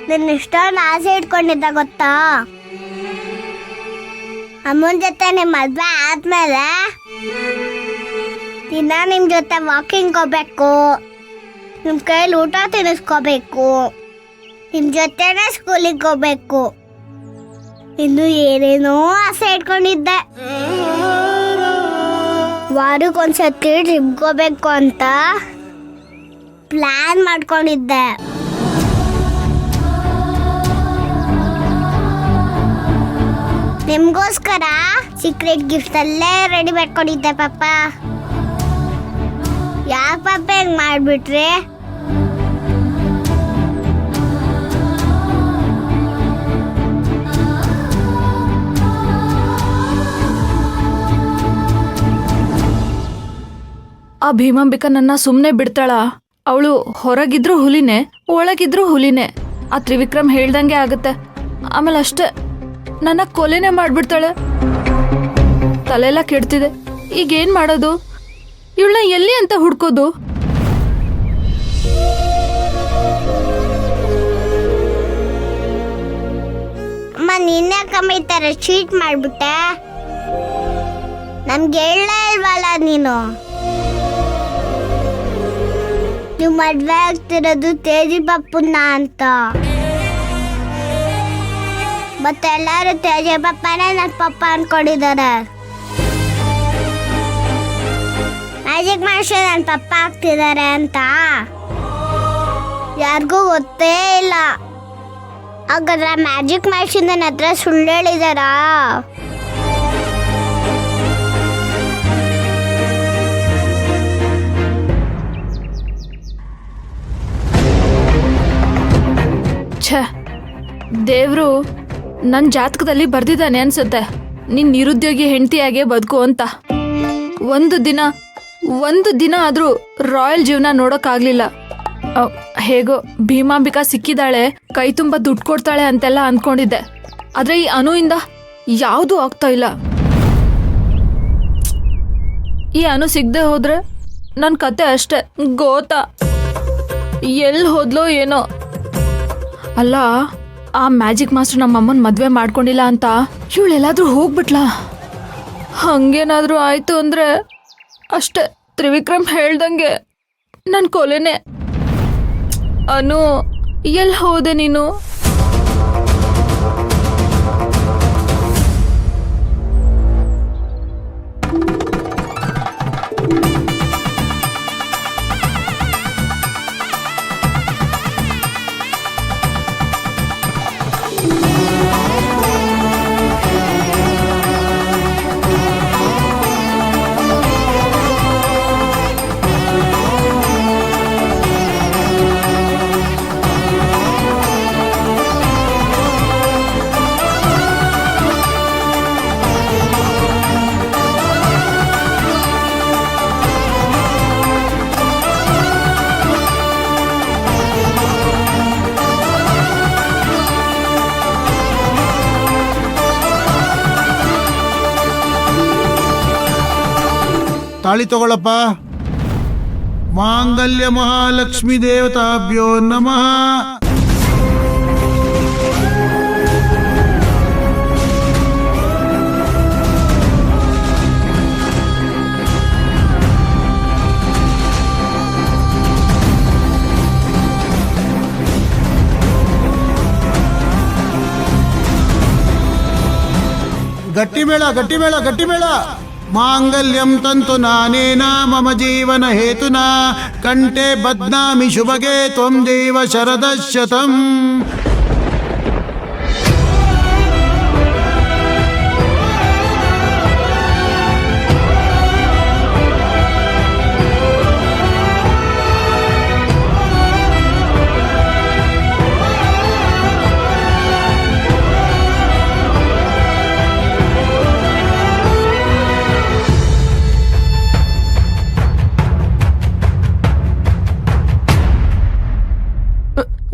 ನಿನ್ನ ಇಷ್ಟೊಂದು ಆಸೆ ಇಟ್ಕೊಂಡಿದ್ದ ಗೊತ್ತಾ? ಅಮ್ಮನ ಜೊತೆ ನಿಮ್ಮ ಮದ್ವೆ ಆದ್ಮೇಲೆ ದಿನ ನಿಮ್ ಜೊತೆ ವಾಕಿಂಗ್ ಹೋಗ್ಬೇಕು, ನಿಮ್ ಕೈಯಲ್ಲಿ ಊಟ ತಿನ್ನಿಸ್ಕೋಬೇಕು, ನಿಮ್ ಜೊತೆನೆ ಸ್ಕೂಲಿಗೆ ಹೋಗ್ಬೇಕು, ಇನ್ನು ಏನೇನೋ ಆಸೆ ಇಟ್ಕೊಂಡಿದ್ದೆ. ವಾರಕ್ಕೊಂದ್ಸತಿ ಟ್ರಿಪ್ಗೆ ಹೋಗ್ಬೇಕು ಅಂತ ಪ್ಲಾನ್ ಮಾಡ್ಕೊಂಡಿದ್ದೆ. ನಿಮ್ಗೋಸ್ಕರ ಸೀಕ್ರೆಟ್ ಗಿಫ್ಟ್ ಅಲ್ಲೇ ರೆಡಿ ಮಾಡ್ಕೊಂಡಿದ್ದೆ ಪಾಪ. ಯಾಕೆ ಪಾಪ ಹೆಂಗ್ ಮಾಡ್ಬಿಟ್ರಿ? ಆ ಭೀಮಾಂಬಿಕಾ ನನ್ನ ಸುಮ್ಮನೆ ಬಿಡ್ತಾಳ? ಅವಳು ಹೊರಗಿದ್ರು ಹುಲಿನೇ, ಒಳಗಿದ್ರು ಹುಲಿನೇ. ಆ ತ್ರಿವಿಕ್ರಮ್ ಹೇಳ್ದಂಗೆ ಆಗತ್ತೆ. ಆಮೇಲೆ ಅಷ್ಟೇ, ನನ್ನ ಕೊಲೆನೇ ಮಾಡ್ಬಿಡ್ತಾಳೆ. ತಲೆಲ್ಲ ಕೆಡ್ತಿದೆ. ಈಗೇನ್ ಮಾಡೋದು? ಇವಳನ್ನ ಎಲ್ಲಿ ಅಂತ ಹುಡ್ಕೋದು? ಅಮ್ಮ ನಿನ್ನೆ ಕಮ್ಮಿ ತರ ಚೀಟ್ ಮಾಡ್ಬಿಟ್ಟೆ. ನಮ್ಗೆ ಹೇಳಲೇ ಇಲ್ವಲ್ಲ ನೀನು. ನೀವು ಮದ್ವೆ ಆಗ್ತಿರೋದು ತೇಜಿ ಪಪ್ಪನ್ನ ಅಂತ. ಮತ್ತೆ ಎಲ್ಲರೂ ತೇಜಿ ಪಪ್ಪನೇ ನನ್ನ ಪಪ್ಪ ಅನ್ಕೊಂಡಿದ್ದಾರೆ. ಮ್ಯಾಜಿಕ್ ಮನುಷ್ಯ ನನ್ನ ಪಪ್ಪ ಆಗ್ತಿದ್ದಾರೆ ಅಂತ ಯಾರಿಗೂ ಗೊತ್ತೇ ಇಲ್ಲ. ಹಾಗಾದ್ರೆ ಮ್ಯಾಜಿಕ್ ಮನುಷ್ಯನ ನನ್ನ ಹತ್ರ ಸುಳ್ಳು ಹೇಳಿದಾರಾ? ಛೇ, ದೇವ್ರು ನನ್ನ ಜಾತಕದಲ್ಲಿ ಬರ್ದಿದ್ದಾನೆ ಅನ್ಸುತ್ತೆ, ನೀನ್ ನಿರುದ್ಯೋಗಿ ಹೆಂಡತಿಯಾಗೆ ಬದುಕು ಅಂತ. ಒಂದು ದಿನ ಆದ್ರೂ ರಾಯಲ್ ಜೀವನ ನೋಡೋಕ್ಕಾಗ್ಲಿಲ್ಲ. ಹೇಗೋ ಭೀಮಾಂಬಿಕಾ ಸಿಕ್ಕಿದಾಳೆ, ಕೈ ತುಂಬ ದುಡ್ಡು ಕೊಡ್ತಾಳೆ ಅಂತೆಲ್ಲ ಅಂದ್ಕೊಂಡಿದ್ದೆ. ಆದ್ರೆ ಈ ಅನುವಿಂದ ಯಾವುದೂ ಆಗ್ತಾ ಇಲ್ಲ. ಈ ಅನು ಸಿಗದೆ ಹೋದ್ರೆ ನನ್ನ ಕತೆ ಅಷ್ಟೆ. ಗೋತಾ ಎಲ್ಲಿ ಹೋದ್ಲೋ ಏನೋ. ಅಲ್ಲ, ಆ ಮ್ಯಾಜಿಕ್ ಮಾಸ್ಟರ್ ನಮ್ಮಮ್ಮನ ಮದುವೆ ಮಾಡ್ಕೊಂಡಿಲ್ಲ ಅಂತ ಇವಳೆಲ್ಲಾದ್ರೂ ಹೋಗ್ಬಿಟ್ಲಾ? ಹಂಗೇನಾದ್ರೂ ಆಯ್ತು ಅಂದ್ರೆ ಅಷ್ಟೇ, ತ್ರಿವಿಕ್ರಮ್ ಹೇಳ್ದಂಗೆ ನನ್ನ ಕೊಲೆನೆ. ಅನು, ಎಲ್ಲಿ ಹೋದೆ ನೀನು? ತಾಳಿ ತಗೊಳಪ್ಪ. ಮಾಂಗಲ್ಯ ಮಹಾಲಕ್ಷ್ಮೀ ದೇವತಾಭ್ಯೋ ನಮಃ. ಗಟ್ಟಿ ಮೇಳ, ಗಟ್ಟಿ ಮೇಳ, ಗಟ್ಟಿ ಮೇಳ. ಮಾಂಗಲ್ಯಂ ತಂತು ನಾನೇನ ಮಮ ಜೀವನ ಹೇತುನಾ ಕಂಠೆ ಬಧ್ನಾಮಿ ಶುಭಗೆ ತ್ವಂ ದೇವ ಶರದಶತಂ.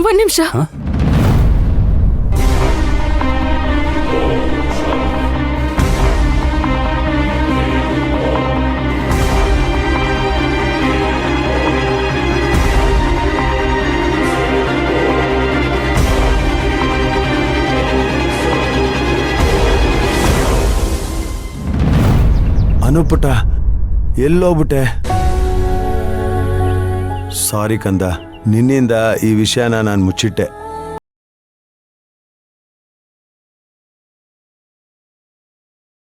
ಒಂದ್ ನಿಮಿಷ. ಅನುಪುಟ ಎಲ್ಲೋಗ್ಬಿಟ್ಟೆ? ಸಾರಿ ಕಂದ, ನಿನ್ನಿಂದ ಈ ವಿಷಯನ ನಾನು ಮುಚ್ಚಿಟ್ಟೆ.